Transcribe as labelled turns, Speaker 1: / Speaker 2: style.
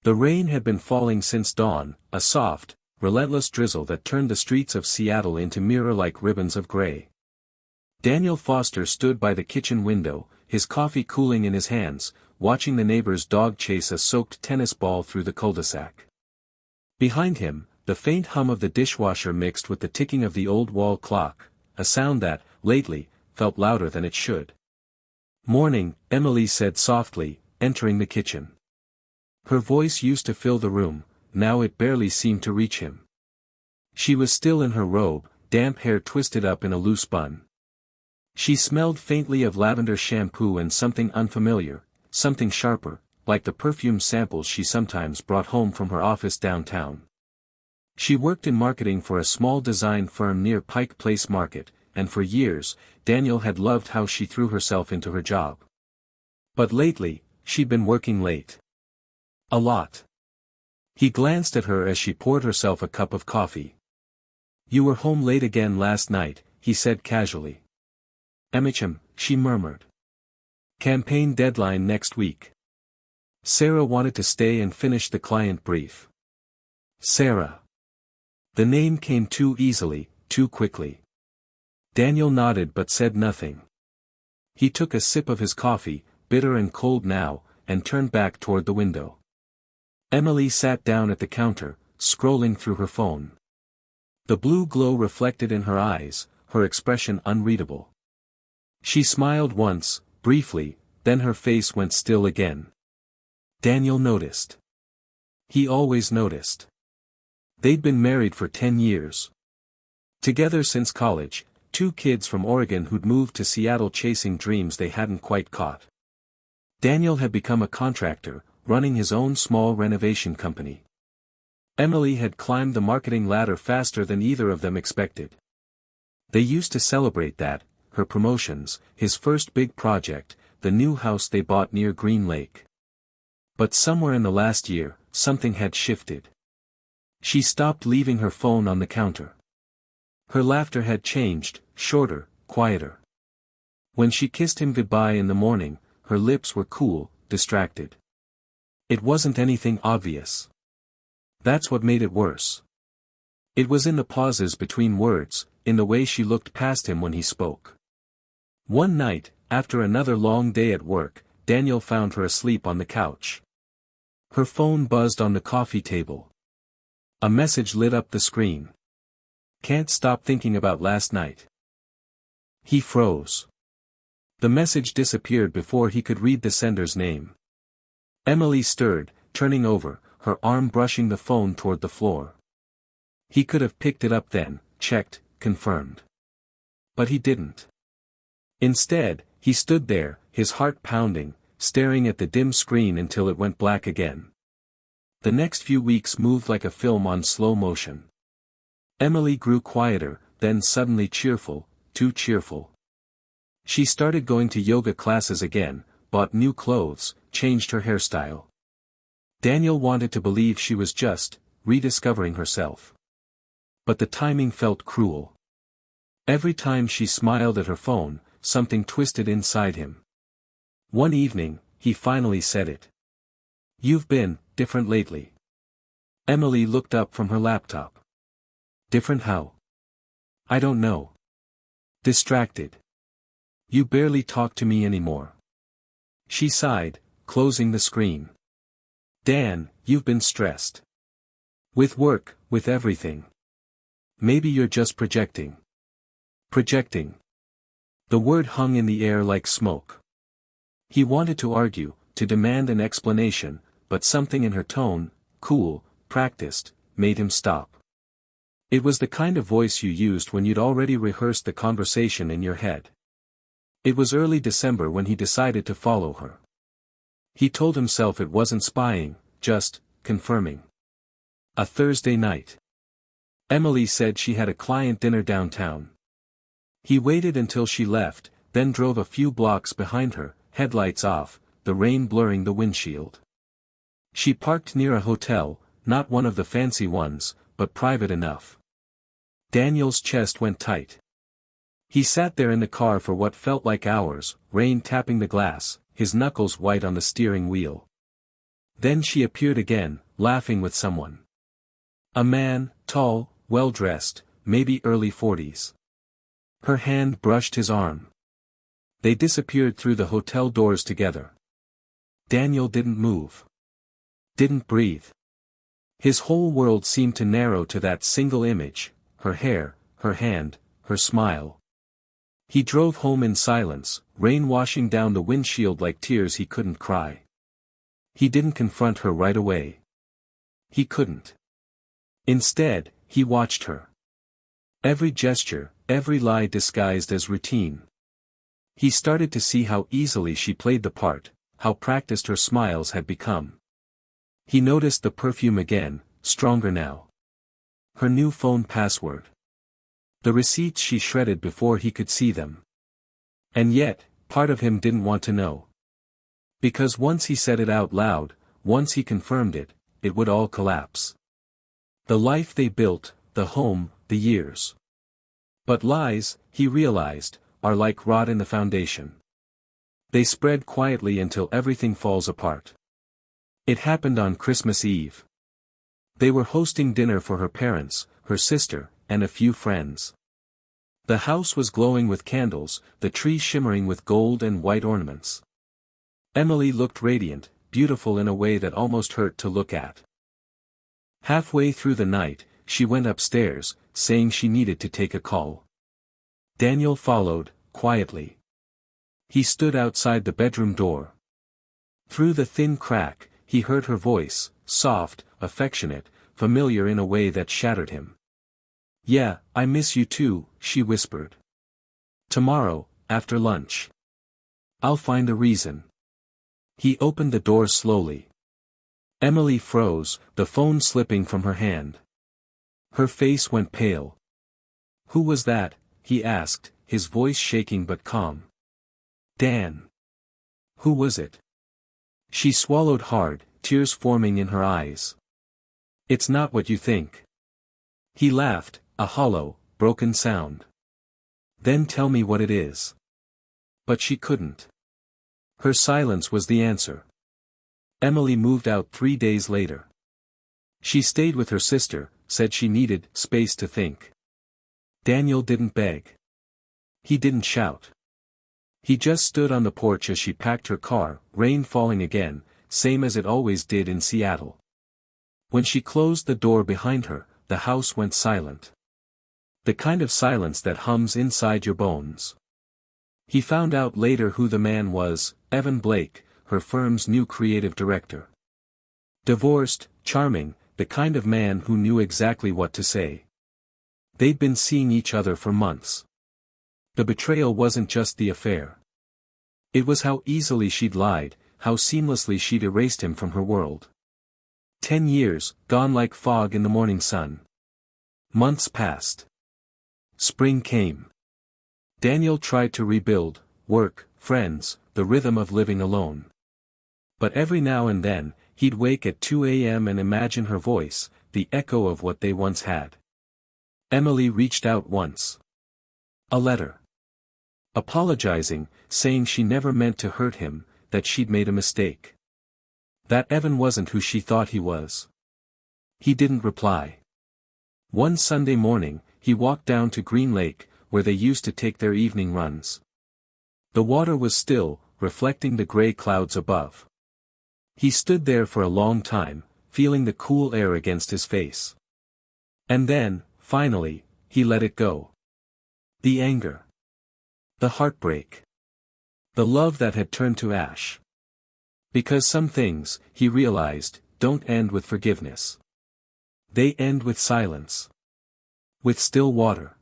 Speaker 1: The rain had been falling since dawn, a soft, relentless drizzle that turned the streets of Seattle into mirror-like ribbons of gray. Daniel Foster stood by the kitchen window, his coffee cooling in his hands, watching the neighbor's dog chase a soaked tennis ball through the cul-de-sac. Behind him, the faint hum of the dishwasher mixed with the ticking of the old wall clock, a sound that, lately, felt louder than it should. "Morning," Emily said softly, entering the kitchen. Her voice used to fill the room, now it barely seemed to reach him. She was still in her robe, damp hair twisted up in a loose bun. She smelled faintly of lavender shampoo and something unfamiliar, something sharper, like the perfume samples she sometimes brought home from her office downtown. She worked in marketing for a small design firm near Pike Place Market, and for years, Daniel had loved how she threw herself into her job. But lately, she'd been working late. A lot. He glanced at her as she poured herself a cup of coffee. "You were home late again last night," he said casually. She murmured. "Campaign deadline next week. Sarah wanted to stay and finish the client brief." Sarah. The name came too easily, too quickly. Daniel nodded but said nothing. He took a sip of his coffee, bitter and cold now, and turned back toward the window. Emily sat down at the counter, scrolling through her phone. The blue glow reflected in her eyes, her expression unreadable. She smiled once, briefly, then her face went still again. Daniel noticed. He always noticed. They'd been married for 10 years. Together since college, two kids from Oregon who'd moved to Seattle chasing dreams they hadn't quite caught. Daniel had become a contractor, running his own small renovation company. Emily had climbed the marketing ladder faster than either of them expected. They used to celebrate that, her promotions, his first big project, the new house they bought near Green Lake. But somewhere in the last year, something had shifted. She stopped leaving her phone on the counter. Her laughter had changed, shorter, quieter. When she kissed him goodbye in the morning, her lips were cool, distracted. It wasn't anything obvious. That's what made it worse. It was in the pauses between words, in the way she looked past him when he spoke. One night, after another long day at work, Daniel found her asleep on the couch. Her phone buzzed on the coffee table. A message lit up the screen. "Can't stop thinking about last night." He froze. The message disappeared before he could read the sender's name. Emily stirred, turning over, her arm brushing the phone toward the floor. He could have picked it up then, checked, confirmed. But he didn't. Instead, he stood there, his heart pounding, staring at the dim screen until it went black again. The next few weeks moved like a film on slow motion. Emily grew quieter, then suddenly cheerful, too cheerful. She started going to yoga classes again, bought new clothes, changed her hairstyle. Daniel wanted to believe she was just rediscovering herself. But the timing felt cruel. Every time she smiled at her phone, something twisted inside him. One evening, he finally said it. "You've been different lately." Emily looked up from her laptop. "Different how?" "I don't know." "Distracted. You barely talk to me anymore." She sighed, closing the screen. "Dan, you've been stressed. With work, with everything. Maybe you're just projecting." Projecting. The word hung in the air like smoke. He wanted to argue, to demand an explanation, but something in her tone, cool, practiced, made him stop. It was the kind of voice you used when you'd already rehearsed the conversation in your head. It was early December when he decided to follow her. He told himself it wasn't spying, just confirming. A Thursday night. Emily said she had a client dinner downtown. He waited until she left, then drove a few blocks behind her, headlights off, the rain blurring the windshield. She parked near a hotel, not one of the fancy ones, but private enough. Daniel's chest went tight. He sat there in the car for what felt like hours, rain tapping the glass, his knuckles white on the steering wheel. Then she appeared again, laughing with someone. A man, tall, well-dressed, maybe early 40s. Her hand brushed his arm. They disappeared through the hotel doors together. Daniel didn't move. Didn't breathe. His whole world seemed to narrow to that single image, her hair, her hand, her smile. He drove home in silence, rain washing down the windshield like tears he couldn't cry. He didn't confront her right away. He couldn't. Instead, he watched her. Every gesture, every lie disguised as routine. He started to see how easily she played the part, how practiced her smiles had become. He noticed the perfume again, stronger now. Her new phone password. The receipts she shredded before he could see them. And yet, part of him didn't want to know. Because once he said it out loud, once he confirmed it, it would all collapse. The life they built, the home, the years. But lies, he realized, are like rot in the foundation. They spread quietly until everything falls apart. It happened on Christmas Eve. They were hosting dinner for her parents, her sister, and a few friends. The house was glowing with candles, the tree shimmering with gold and white ornaments. Emily looked radiant, beautiful in a way that almost hurt to look at. Halfway through the night, she went upstairs, saying she needed to take a call. Daniel followed, quietly. He stood outside the bedroom door. Through the thin crack, he heard her voice, soft, affectionate, familiar in a way that shattered him. "Yeah, I miss you too," she whispered. "Tomorrow, after lunch. I'll find a reason." He opened the door slowly. Emily froze, the phone slipping from her hand. Her face went pale. "Who was that?" he asked, his voice shaking but calm. "Dan." "Who was it?" She swallowed hard, tears forming in her eyes. "It's not what you think." He laughed, a hollow, broken sound. "Then tell me what it is." But she couldn't. Her silence was the answer. Emily moved out 3 days later. She stayed with her sister, said she needed space to think. Daniel didn't beg. He didn't shout. He just stood on the porch as she packed her car, rain falling again, same as it always did in Seattle. When she closed the door behind her, the house went silent. The kind of silence that hums inside your bones. He found out later who the man was, Evan Blake, her firm's new creative director. Divorced, charming, the kind of man who knew exactly what to say. They'd been seeing each other for months. The betrayal wasn't just the affair. It was how easily she'd lied, how seamlessly she'd erased him from her world. 10 years, gone like fog in the morning sun. Months passed. Spring came. Daniel tried to rebuild, work, friends, the rhythm of living alone. But every now and then, he'd wake at 2 a.m. and imagine her voice, the echo of what they once had. Emily reached out once. A letter. Apologizing, saying she never meant to hurt him, that she'd made a mistake. That Evan wasn't who she thought he was. He didn't reply. One Sunday morning, he walked down to Green Lake, where they used to take their evening runs. The water was still, reflecting the gray clouds above. He stood there for a long time, feeling the cool air against his face. And then, finally, he let it go. The anger. The heartbreak. The love that had turned to ash. Because some things, he realized, don't end with forgiveness. They end with silence. With still water.